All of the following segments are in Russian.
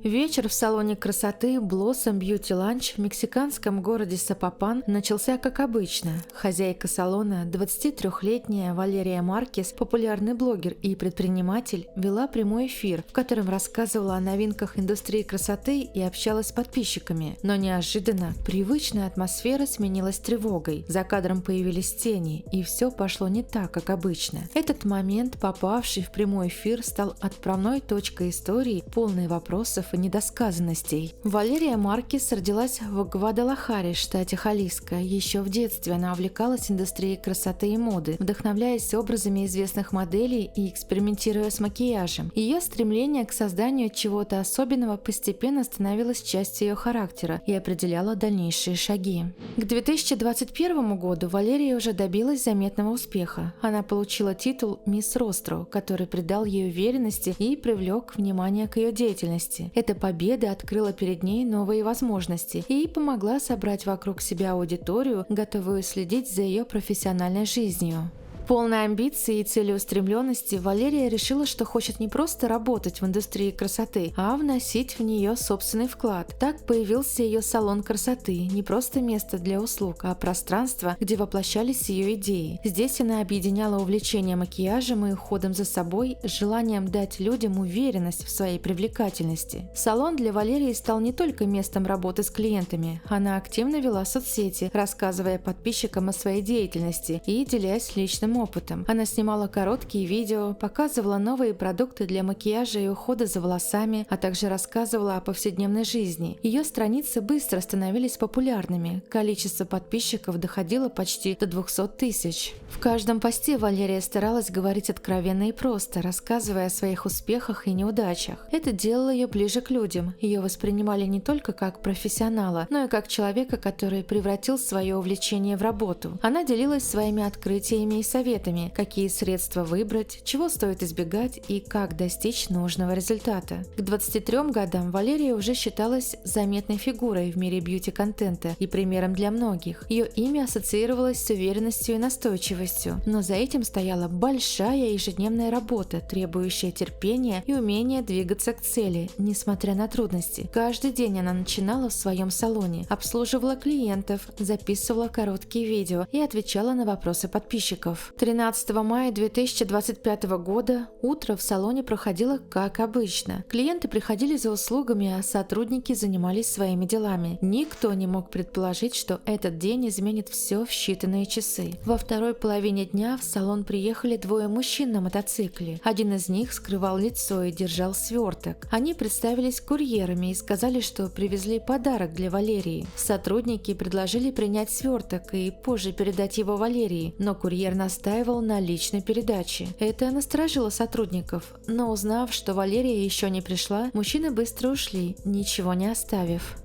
Вечер в салоне красоты Blossom Beauty Lunch в мексиканском городе Сапопан начался как обычно. Хозяйка салона, 23-летняя Валерия Маркес, популярный блогер и предприниматель, вела прямой эфир, в котором рассказывала о новинках индустрии красоты и общалась с подписчиками. Но неожиданно привычная атмосфера сменилась тревогой. За кадром появились тени, и все пошло не так, как обычно. Этот момент, попавший в прямой эфир, стал отправной точкой истории, полной вопросов и недосказанностей. Валерия Маркес родилась в Гвадалахаре, штате Халиско. Еще в детстве она увлекалась индустрией красоты и моды, вдохновляясь образами известных моделей и экспериментируя с макияжем. Ее стремление к созданию чего-то особенного постепенно становилось частью ее характера и определяло дальнейшие шаги. К 2021 году Валерия уже добилась заметного успеха. Она получила титул «Мисс Ростро», который придал ей уверенности и привлек внимание к ее деятельности. Эта победа открыла перед ней новые возможности и помогла собрать вокруг себя аудиторию, готовую следить за ее профессиональной жизнью. Полной амбиций и целеустремленности Валерия решила, что хочет не просто работать в индустрии красоты, а вносить в нее собственный вклад. Так появился ее салон красоты, не просто место для услуг, а пространство, где воплощались ее идеи. Здесь она объединяла увлечение макияжем и уходом за собой с желанием дать людям уверенность в своей привлекательности. Салон для Валерии стал не только местом работы с клиентами. Она активно вела соцсети, рассказывая подписчикам о своей деятельности и делясь личным опытом. Она снимала короткие видео, показывала новые продукты для макияжа и ухода за волосами, а также рассказывала о повседневной жизни. Ее страницы быстро становились популярными. Количество подписчиков доходило почти до 200 тысяч. В каждом посте Валерия старалась говорить откровенно и просто, рассказывая о своих успехах и неудачах. Это делало ее ближе к людям. Ее воспринимали не только как профессионала, но и как человека, который превратил свое увлечение в работу. Она делилась своими открытиями и советами, какие средства выбрать, чего стоит избегать и как достичь нужного результата. К 23 годам Валерия уже считалась заметной фигурой в мире бьюти-контента и примером для многих. Ее имя ассоциировалось с уверенностью и настойчивостью, но за этим стояла большая ежедневная работа, требующая терпения и умения двигаться к цели, несмотря на трудности. Каждый день она начинала в своем салоне, обслуживала клиентов, записывала короткие видео и отвечала на вопросы подписчиков. 13 мая 2025 года утро в салоне проходило как обычно. Клиенты приходили за услугами, а сотрудники занимались своими делами. Никто не мог предположить, что этот день изменит все в считанные часы. Во второй половине дня в салон приехали двое мужчин на мотоцикле. Один из них скрывал лицо и держал сверток. Они представились курьерами и сказали, что привезли подарок для Валерии. Сотрудники предложили принять сверток и позже передать его Валерии, но курьер настаивал на личной передаче. Это насторожило сотрудников, но узнав, что Валерия еще не пришла, мужчины быстро ушли, ничего не оставив.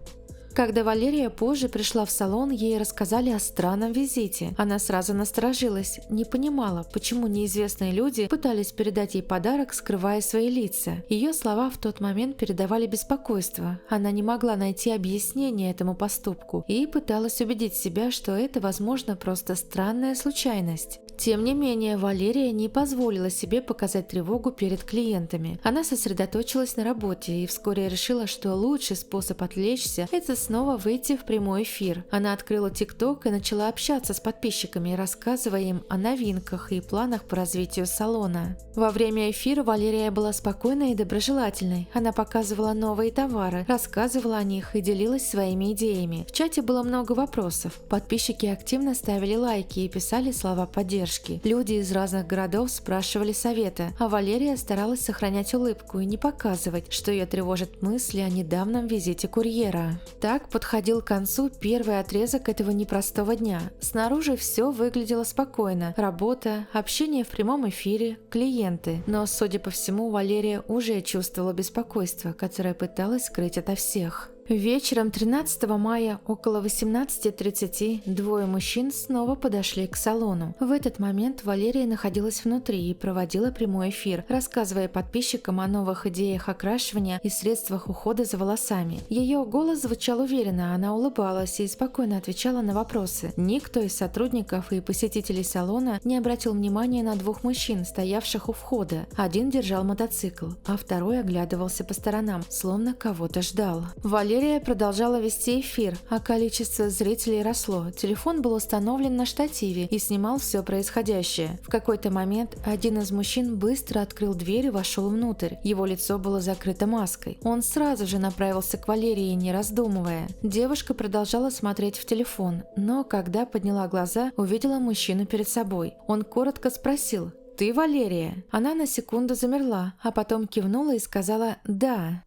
Когда Валерия позже пришла в салон, ей рассказали о странном визите. Она сразу насторожилась, не понимала, почему неизвестные люди пытались передать ей подарок, скрывая свои лица. Ее слова в тот момент передавали беспокойство. Она не могла найти объяснение этому поступку и пыталась убедить себя, что это, возможно, просто странная случайность. Тем не менее, Валерия не позволила себе показать тревогу перед клиентами. Она сосредоточилась на работе и вскоре решила, что лучший способ отвлечься – это снова выйти в прямой эфир. Она открыла ТикТок и начала общаться с подписчиками, рассказывая им о новинках и планах по развитию салона. Во время эфира Валерия была спокойной и доброжелательной. Она показывала новые товары, рассказывала о них и делилась своими идеями. В чате было много вопросов. Подписчики активно ставили лайки и писали слова поддержки. Люди из разных городов спрашивали совета, а Валерия старалась сохранять улыбку и не показывать, что ее тревожат мысли о недавнем визите курьера. Так подходил к концу первый отрезок этого непростого дня. Снаружи все выглядело спокойно: работа, общение в прямом эфире, клиенты. Но, судя по всему, Валерия уже чувствовала беспокойство, которое пыталась скрыть ото всех. Вечером 13 мая около 18:30 двое мужчин снова подошли к салону. В этот момент Валерия находилась внутри и проводила прямой эфир, рассказывая подписчикам о новых идеях окрашивания и средствах ухода за волосами. Ее голос звучал уверенно, она улыбалась и спокойно отвечала на вопросы. Никто из сотрудников и посетителей салона не обратил внимания на двух мужчин, стоявших у входа. Один держал мотоцикл, а второй оглядывался по сторонам, словно кого-то ждал. Валерия продолжала вести эфир, а количество зрителей росло. Телефон был установлен на штативе и снимал все происходящее. В какой-то момент один из мужчин быстро открыл дверь и вошел внутрь. Его лицо было закрыто маской. Он сразу же направился к Валерии, не раздумывая. Девушка продолжала смотреть в телефон, но когда подняла глаза, увидела мужчину перед собой. Он коротко спросил: «Ты Валерия?» Она на секунду замерла, а потом кивнула и сказала «да».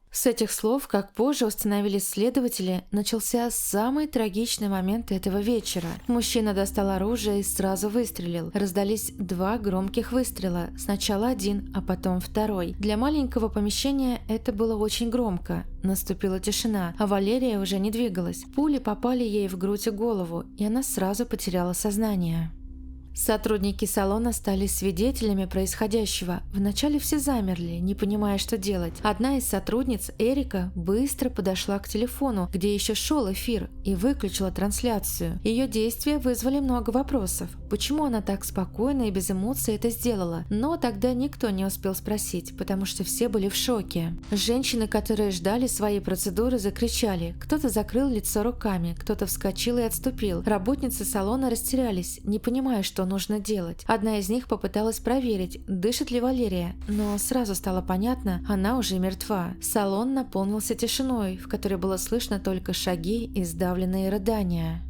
С этих слов, как позже установили следователи, начался самый трагичный момент этого вечера. Мужчина достал оружие и сразу выстрелил. Раздались два громких выстрела. Сначала один, а потом второй. Для маленького помещения это было очень громко. Наступила тишина, а Валерия уже не двигалась. Пули попали ей в грудь и голову, и она сразу потеряла сознание. Сотрудники салона стали свидетелями происходящего. Вначале все замерли, не понимая, что делать. Одна из сотрудниц, Эрика, быстро подошла к телефону, где еще шел эфир, и выключила трансляцию. Ее действия вызвали много вопросов. Почему она так спокойно и без эмоций это сделала? Но тогда никто не успел спросить, потому что все были в шоке. Женщины, которые ждали своей процедуры, закричали. Кто-то закрыл лицо руками, кто-то вскочил и отступил. Работницы салона растерялись, не понимая, что нужно делать. Одна из них попыталась проверить, дышит ли Валерия, но сразу стало понятно, она уже мертва. Салон наполнился тишиной, в которой было слышно только шаги и сдавленные рыдания.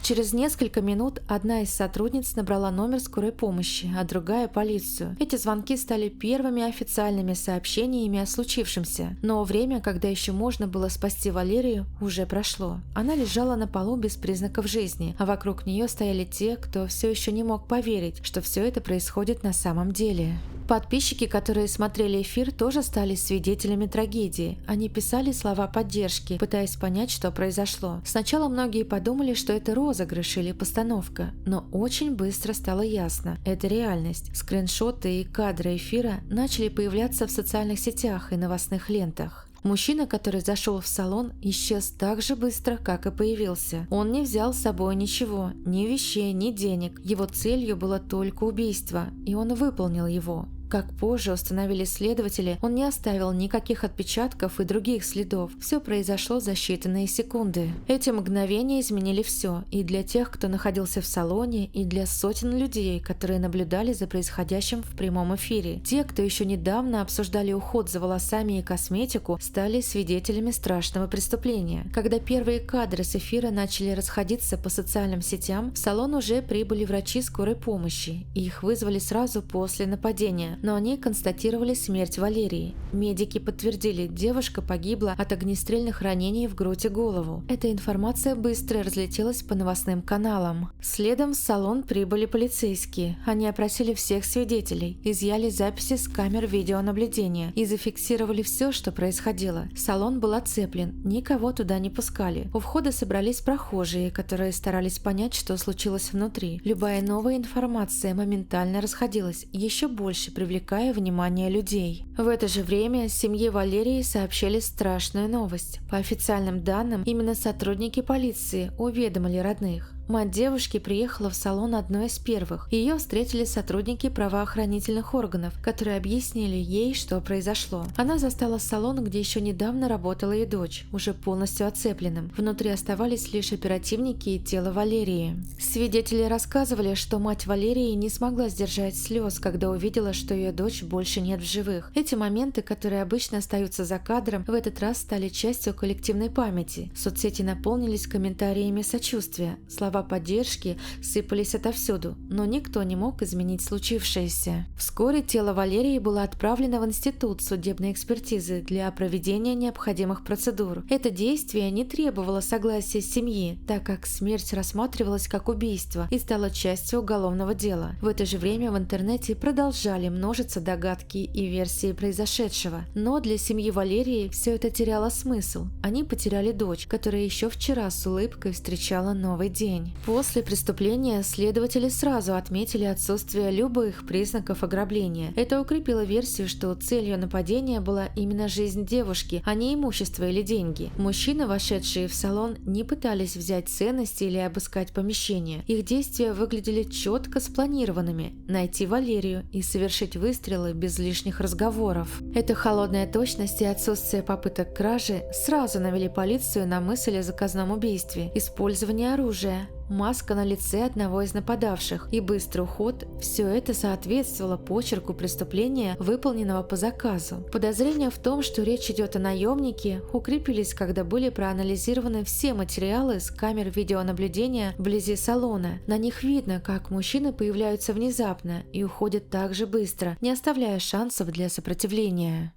Через несколько минут одна из сотрудниц набрала номер скорой помощи, а другая – полицию. Эти звонки стали первыми официальными сообщениями о случившемся. Но время, когда еще можно было спасти Валерию, уже прошло. Она лежала на полу без признаков жизни, а вокруг нее стояли те, кто все еще не мог поверить, что все это происходит на самом деле. Подписчики, которые смотрели эфир, тоже стали свидетелями трагедии. Они писали слова поддержки, пытаясь понять, что произошло. Сначала многие подумали, что это розыгрыш или постановка, но очень быстро стало ясно – это реальность. Скриншоты и кадры эфира начали появляться в социальных сетях и новостных лентах. Мужчина, который зашел в салон, исчез так же быстро, как и появился. Он не взял с собой ничего, ни вещей, ни денег. Его целью было только убийство, и он выполнил его. Как позже установили следователи, он не оставил никаких отпечатков и других следов. Все произошло за считанные секунды. Эти мгновения изменили все, и для тех, кто находился в салоне, и для сотен людей, которые наблюдали за происходящим в прямом эфире. Те, кто еще недавно обсуждали уход за волосами и косметику, стали свидетелями страшного преступления. Когда первые кадры с эфира начали расходиться по социальным сетям, в салон уже прибыли врачи скорой помощи, и их вызвали сразу после нападения. Но они констатировали смерть Валерии. Медики подтвердили, девушка погибла от огнестрельных ранений в грудь и голову. Эта информация быстро разлетелась по новостным каналам. Следом в салон прибыли полицейские. Они опросили всех свидетелей, изъяли записи с камер видеонаблюдения и зафиксировали все, что происходило. Салон был оцеплен, никого туда не пускали. У входа собрались прохожие, которые старались понять, что случилось внутри. Любая новая информация моментально расходилась, еще больше привлекая внимание людей. В это же время семье Валерии сообщили страшную новость. По официальным данным, именно сотрудники полиции уведомили родных. Мать девушки приехала в салон одной из первых. Ее встретили сотрудники правоохранительных органов, которые объяснили ей, что произошло. Она застала салон, где еще недавно работала ее дочь, уже полностью оцепленным. Внутри оставались лишь оперативники и тело Валерии. Свидетели рассказывали, что мать Валерии не смогла сдержать слез, когда увидела, что ее дочь больше нет в живых. Эти моменты, которые обычно остаются за кадром, в этот раз стали частью коллективной памяти. Соцсети наполнились комментариями сочувствия. Слова слова поддержки сыпались отовсюду, но никто не мог изменить случившееся. Вскоре тело Валерии было отправлено в институт судебной экспертизы для проведения необходимых процедур. Это действие не требовало согласия семьи, так как смерть рассматривалась как убийство и стала частью уголовного дела. В это же время в интернете продолжали множиться догадки и версии произошедшего. Но для семьи Валерии все это теряло смысл. Они потеряли дочь, которая еще вчера с улыбкой встречала новый день. После преступления следователи сразу отметили отсутствие любых признаков ограбления. Это укрепило версию, что целью нападения была именно жизнь девушки, а не имущество или деньги. Мужчины, вошедшие в салон, не пытались взять ценности или обыскать помещение. Их действия выглядели четко спланированными – найти Валерию и совершить выстрелы без лишних разговоров. Эта холодная точность и отсутствие попыток кражи сразу навели полицию на мысль о заказном убийстве, использовании оружия, маска на лице одного из нападавших и быстрый уход – все это соответствовало почерку преступления, выполненного по заказу. Подозрения в том, что речь идет о наемнике, укрепились, когда были проанализированы все материалы с камер видеонаблюдения вблизи салона. На них видно, как мужчины появляются внезапно и уходят так же быстро, не оставляя шансов для сопротивления.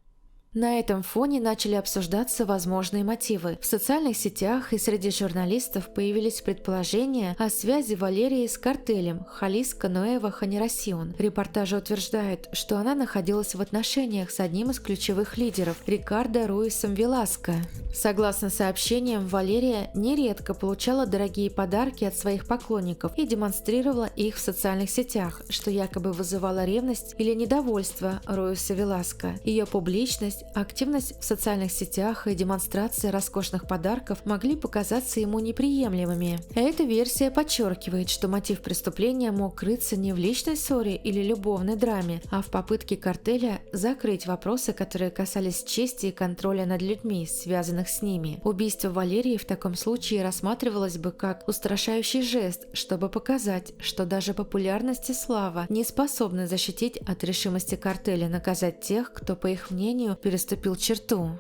На этом фоне начали обсуждаться возможные мотивы. В социальных сетях и среди журналистов появились предположения о связи Валерии с картелем Халиско Нуэва Хенерасион. Репортажи утверждают, что она находилась в отношениях с одним из ключевых лидеров – Рикардо Руисом Веласко. Согласно сообщениям, Валерия нередко получала дорогие подарки от своих поклонников и демонстрировала их в социальных сетях, что якобы вызывало ревность или недовольство Руиса Веласко. Ее публичность, активность в социальных сетях и демонстрация роскошных подарков могли показаться ему неприемлемыми. Эта версия подчеркивает, что мотив преступления мог крыться не в личной ссоре или любовной драме, а в попытке картеля закрыть вопросы, которые касались чести и контроля над людьми, связанных с ними. Убийство Валерии в таком случае рассматривалось бы как устрашающий жест, чтобы показать, что даже популярность и слава не способны защитить от решимости картеля наказать тех, кто, по их мнению, переступил черту.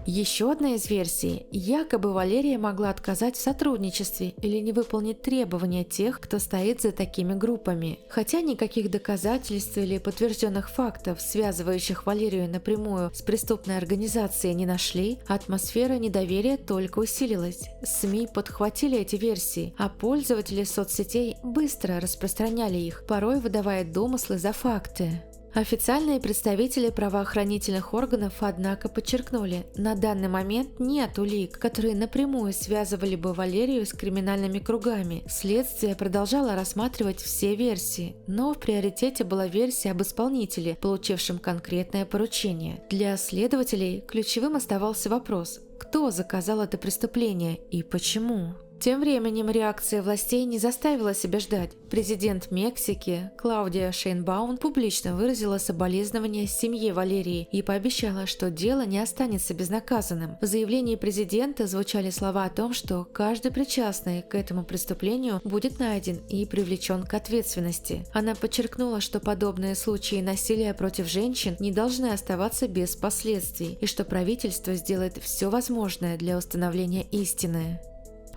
Еще одна из версий – якобы Валерия могла отказать в сотрудничестве или не выполнить требования тех, кто стоит за такими группами. Хотя никаких доказательств или подтвержденных фактов, связывающих Валерию напрямую с преступной организацией, не нашли, атмосфера недоверия только усилилась. СМИ подхватили эти версии, а пользователи соцсетей быстро распространяли их, порой выдавая домыслы за факты. Официальные представители правоохранительных органов, однако, подчеркнули, на данный момент нет улик, которые напрямую связывали бы Валерию с криминальными кругами. Следствие продолжало рассматривать все версии, но в приоритете была версия об исполнителе, получившем конкретное поручение. Для следователей ключевым оставался вопрос, кто заказал это преступление и почему. Тем временем реакция властей не заставила себя ждать. Президент Мексики Клаудия Шейнбаум публично выразила соболезнования семье Валерии и пообещала, что дело не останется безнаказанным. В заявлении президента звучали слова о том, что каждый причастный к этому преступлению будет найден и привлечен к ответственности. Она подчеркнула, что подобные случаи насилия против женщин не должны оставаться без последствий и что правительство сделает все возможное для установления истины.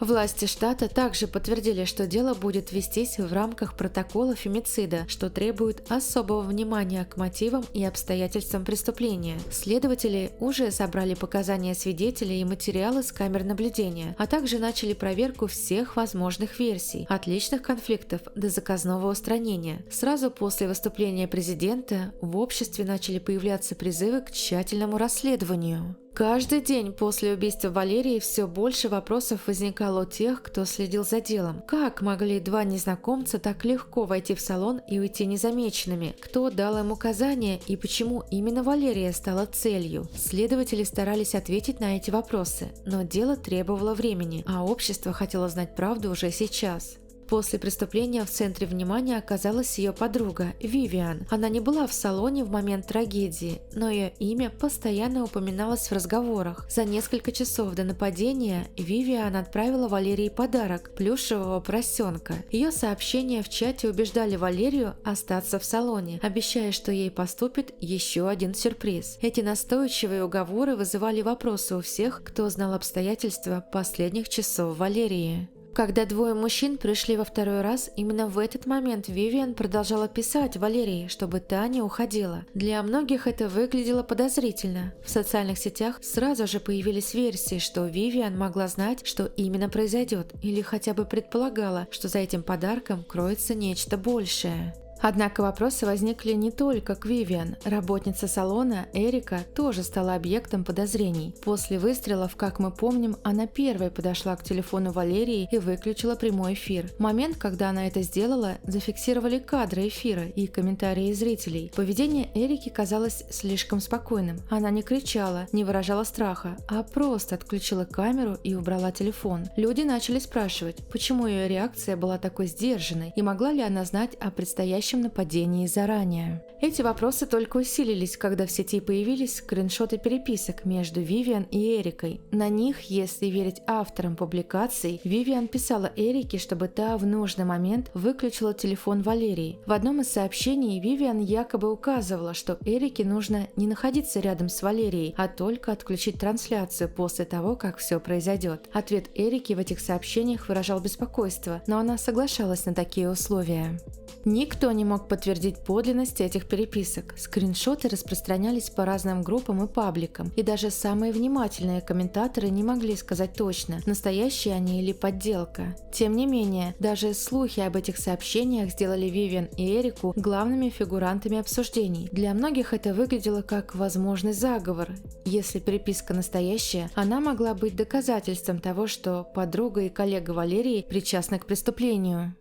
Власти штата также подтвердили, что дело будет вестись в рамках протокола фемицида, что требует особого внимания к мотивам и обстоятельствам преступления. Следователи уже собрали показания свидетелей и материалы с камер наблюдения, а также начали проверку всех возможных версий, от личных конфликтов до заказного устранения. Сразу после выступления президента в обществе начали появляться призывы к тщательному расследованию. Каждый день после убийства Валерии все больше вопросов возникало у тех, кто следил за делом. Как могли два незнакомца так легко войти в салон и уйти незамеченными? Кто дал им указания и почему именно Валерия стала целью? Следователи старались ответить на эти вопросы, но дело требовало времени, а общество хотело знать правду уже сейчас. После преступления в центре внимания оказалась ее подруга Вивиан. Она не была в салоне в момент трагедии, но ее имя постоянно упоминалось в разговорах. За несколько часов до нападения Вивиан отправила Валерии подарок – плюшевого поросенка. Ее сообщения в чате убеждали Валерию остаться в салоне, обещая, что ей поступит еще один сюрприз. Эти настойчивые уговоры вызывали вопросы у всех, кто знал обстоятельства последних часов Валерии. Когда двое мужчин пришли во второй раз, именно в этот момент Вивиан продолжала писать Валерии, чтобы та не уходила. Для многих это выглядело подозрительно. В социальных сетях сразу же появились версии, что Вивиан могла знать, что именно произойдет, или хотя бы предполагала, что за этим подарком кроется нечто большее. Однако вопросы возникли не только к Вивиан. Работница салона Эрика тоже стала объектом подозрений. После выстрелов, как мы помним, она первой подошла к телефону Валерии и выключила прямой эфир. Момент, когда она это сделала, зафиксировали кадры эфира и комментарии зрителей. Поведение Эрики казалось слишком спокойным. Она не кричала, не выражала страха, а просто отключила камеру и убрала телефон. Люди начали спрашивать, почему ее реакция была такой сдержанной и могла ли она знать о предстоящем нападении заранее. Эти вопросы только усилились, когда в сети появились скриншоты переписок между Вивиан и Эрикой. На них, если верить авторам публикаций, Вивиан писала Эрике, чтобы та в нужный момент выключила телефон Валерии. В одном из сообщений Вивиан якобы указывала, что Эрике нужно не находиться рядом с Валерией, а только отключить трансляцию после того, как все произойдет. Ответ Эрики в этих сообщениях выражал беспокойство, но она соглашалась на такие условия. Никто не мог подтвердить подлинность этих переписок. Скриншоты распространялись по разным группам и пабликам, и даже самые внимательные комментаторы не могли сказать точно, настоящие они или подделка. Тем не менее, даже слухи об этих сообщениях сделали Вивиан и Эрику главными фигурантами обсуждений. Для многих это выглядело как возможный заговор. Если переписка настоящая, она могла быть доказательством того, что подруга и коллега Валерии причастны к преступлению.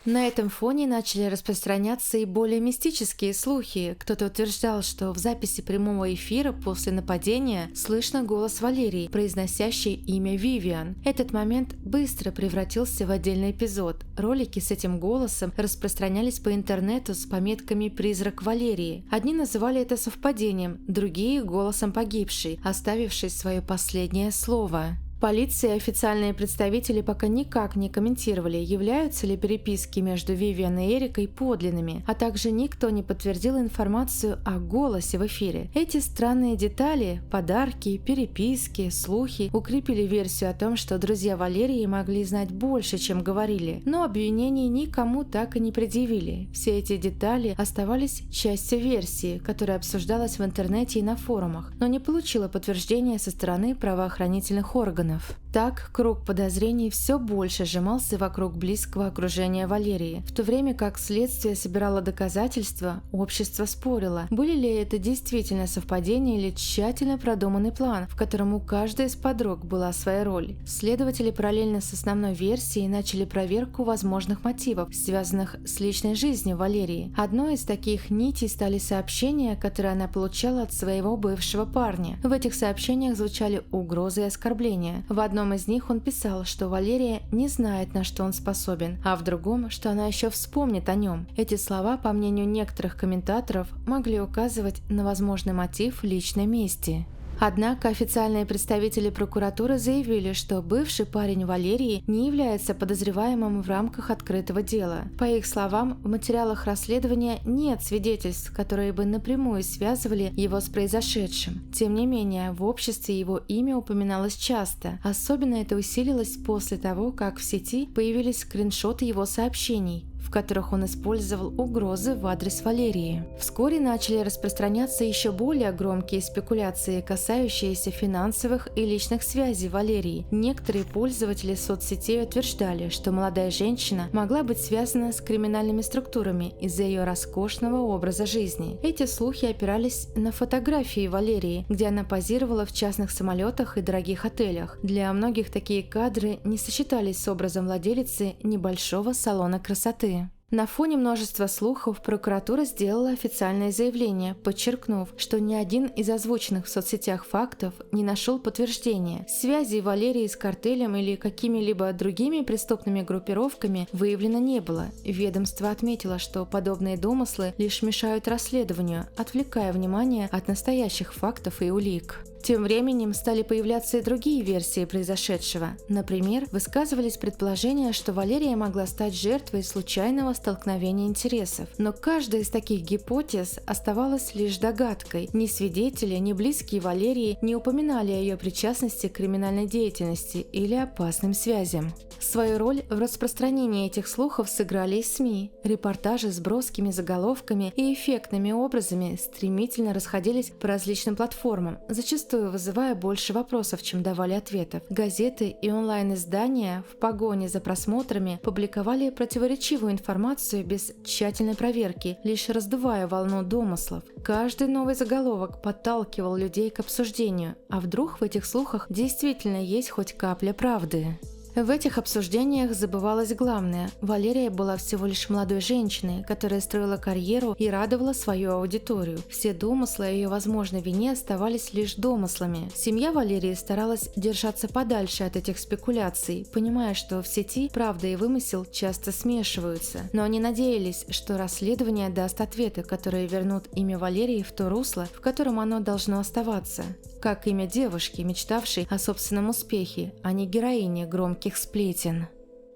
На этом фоне начали распространяться и более мистические слухи. Кто-то утверждал, что в записи прямого эфира после нападения слышно голос Валерии, произносящий имя Вивиан. Этот момент быстро превратился в отдельный эпизод. Ролики с этим голосом распространялись по интернету с пометками «Призрак Валерии». Одни называли это совпадением, другие – голосом погибшей, оставившей свое последнее слово. Полиция и официальные представители пока никак не комментировали, являются ли переписки между Вивиан и Эрикой подлинными, а также никто не подтвердил информацию о голосе в эфире. Эти странные детали, подарки, переписки, слухи укрепили версию о том, что друзья Валерии могли знать больше, чем говорили, но обвинений никому так и не предъявили. Все эти детали оставались частью версии, которая обсуждалась в интернете и на форумах, но не получила подтверждения со стороны правоохранительных органов. Так, круг подозрений все больше сжимался вокруг близкого окружения Валерии. В то время как следствие собирало доказательства, общество спорило, были ли это действительно совпадение или тщательно продуманный план, в котором у каждой из подруг была своя роль. Следователи параллельно с основной версией начали проверку возможных мотивов, связанных с личной жизнью Валерии. Одной из таких нитей стали сообщения, которые она получала от своего бывшего парня. В этих сообщениях звучали угрозы и оскорбления. В одном из них он писал, что Валерия не знает, на что он способен, а в другом, что она еще вспомнит о нем. Эти слова, по мнению некоторых комментаторов, могли указывать на возможный мотив личной мести. Однако официальные представители прокуратуры заявили, что бывший парень Валерии не является подозреваемым в рамках открытого дела. По их словам, в материалах расследования нет свидетельств, которые бы напрямую связывали его с произошедшим. Тем не менее, в обществе его имя упоминалось часто. Особенно это усилилось после того, как в сети появились скриншоты его сообщений, в которых он использовал угрозы в адрес Валерии. Вскоре начали распространяться еще более громкие спекуляции, касающиеся финансовых и личных связей Валерии. Некоторые пользователи соцсетей утверждали, что молодая женщина могла быть связана с криминальными структурами из-за ее роскошного образа жизни. Эти слухи опирались на фотографии Валерии, где она позировала в частных самолетах и дорогих отелях. Для многих такие кадры не сочетались с образом владелицы небольшого салона красоты. На фоне множества слухов прокуратура сделала официальное заявление, подчеркнув, что ни один из озвученных в соцсетях фактов не нашел подтверждения. Связи Валерии с картелем или какими-либо другими преступными группировками выявлено не было. Ведомство отметило, что подобные домыслы лишь мешают расследованию, отвлекая внимание от настоящих фактов и улик. Тем временем стали появляться и другие версии произошедшего. Например, высказывались предположения, что Валерия могла стать жертвой случайного столкновения интересов. Но каждая из таких гипотез оставалась лишь догадкой. Ни свидетели, ни близкие Валерии не упоминали о ее причастности к криминальной деятельности или опасным связям. Свою роль в распространении этих слухов сыграли и СМИ. Репортажи с броскими заголовками и эффектными образами стремительно расходились по различным платформам, зачастую вызывая больше вопросов, чем давали ответов. Газеты и онлайн-издания в погоне за просмотрами публиковали противоречивую информацию без тщательной проверки, лишь раздувая волну домыслов. Каждый новый заголовок подталкивал людей к обсуждению, а вдруг в этих слухах действительно есть хоть капля правды. В этих обсуждениях забывалось главное. Валерия была всего лишь молодой женщиной, которая строила карьеру и радовала свою аудиторию. Все домыслы о ее возможной вине оставались лишь домыслами. Семья Валерии старалась держаться подальше от этих спекуляций, понимая, что в сети правда и вымысел часто смешиваются. Но они надеялись, что расследование даст ответы, которые вернут имя Валерии в то русло, в котором оно должно оставаться. Как имя девушки, мечтавшей о собственном успехе, а не героини громких сплетен.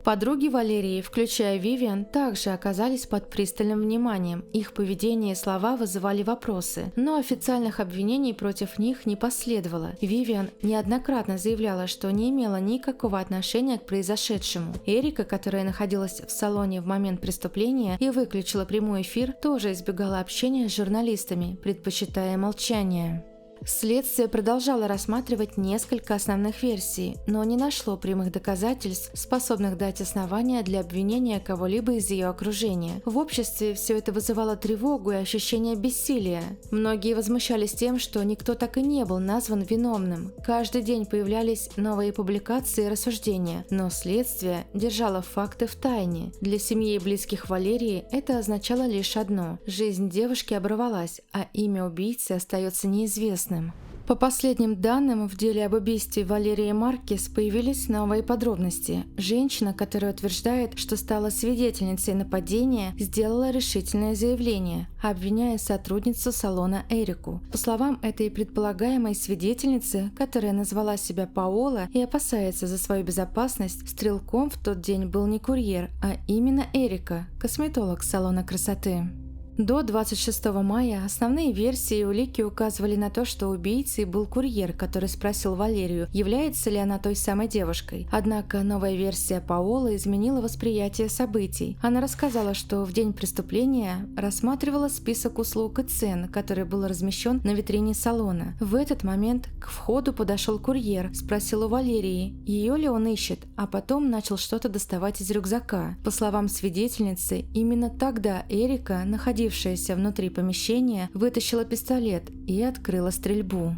Подруги Валерии, включая Вивиан, также оказались под пристальным вниманием. Их поведение и слова вызывали вопросы, но официальных обвинений против них не последовало. Вивиан неоднократно заявляла, что не имела никакого отношения к произошедшему. Эрика, которая находилась в салоне в момент преступления и выключила прямой эфир, тоже избегала общения с журналистами, предпочитая молчание. Следствие продолжало рассматривать несколько основных версий, но не нашло прямых доказательств, способных дать основания для обвинения кого-либо из ее окружения. В обществе все это вызывало тревогу и ощущение бессилия. Многие возмущались тем, что никто так и не был назван виновным. Каждый день появлялись новые публикации и рассуждения, но следствие держало факты в тайне. Для семьи и близких Валерии это означало лишь одно – жизнь девушки оборвалась, а имя убийцы остается неизвестным. По последним данным, в деле об убийстве Валерии Маркес появились новые подробности. Женщина, которая утверждает, что стала свидетельницей нападения, сделала решительное заявление, обвиняя сотрудницу салона Эрику. По словам этой предполагаемой свидетельницы, которая назвала себя Паола и опасается за свою безопасность, стрелком в тот день был не курьер, а именно Эрика, косметолог салона красоты. До 26 мая основные версии и улики указывали на то, что убийцей был курьер, который спросил Валерию, является ли она той самой девушкой. Однако новая версия Паолы изменила восприятие событий. Она рассказала, что в день преступления рассматривала список услуг и цен, который был размещен на витрине салона. В этот момент к входу подошел курьер, спросил у Валерии, ее ли он ищет, а потом начал что-то доставать из рюкзака. По словам свидетельницы, именно тогда Эрика, находившаяся внутри помещения, вытащила пистолет и открыла стрельбу.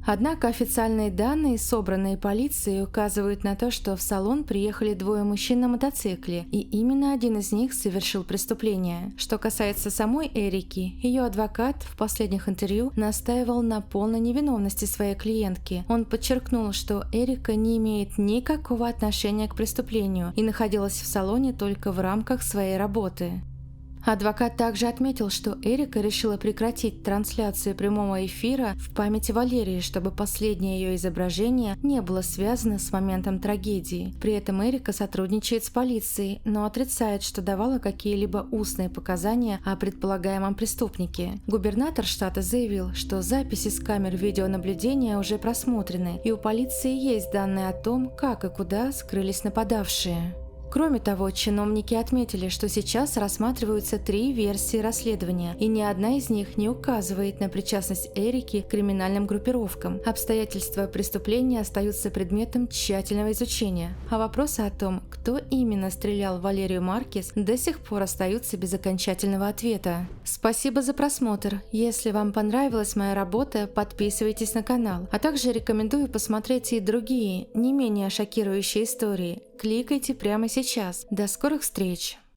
Однако официальные данные, собранные полицией, указывают на то, что в салон приехали двое мужчин на мотоцикле, и именно один из них совершил преступление. Что касается самой Эрики, ее адвокат в последних интервью настаивал на полной невиновности своей клиентки. Он подчеркнул, что Эрика не имеет никакого отношения к преступлению и находилась в салоне только в рамках своей работы. Адвокат также отметил, что Эрика решила прекратить трансляцию прямого эфира в памяти Валерии, чтобы последнее ее изображение не было связано с моментом трагедии. При этом Эрика сотрудничает с полицией, но отрицает, что давала какие-либо устные показания о предполагаемом преступнике. Губернатор штата заявил, что записи с камер видеонаблюдения уже просмотрены, и у полиции есть данные о том, как и куда скрылись нападавшие. Кроме того, чиновники отметили, что сейчас рассматриваются 3 версии расследования, и ни одна из них не указывает на причастность Эрики к криминальным группировкам. Обстоятельства преступления остаются предметом тщательного изучения, а вопросы о том, кто именно стрелял в Валерию Маркес, до сих пор остаются без окончательного ответа. Спасибо за просмотр. Если вам понравилась моя работа, подписывайтесь на канал, а также рекомендую посмотреть и другие, не менее шокирующие истории. Кликайте прямо сейчас. До скорых встреч!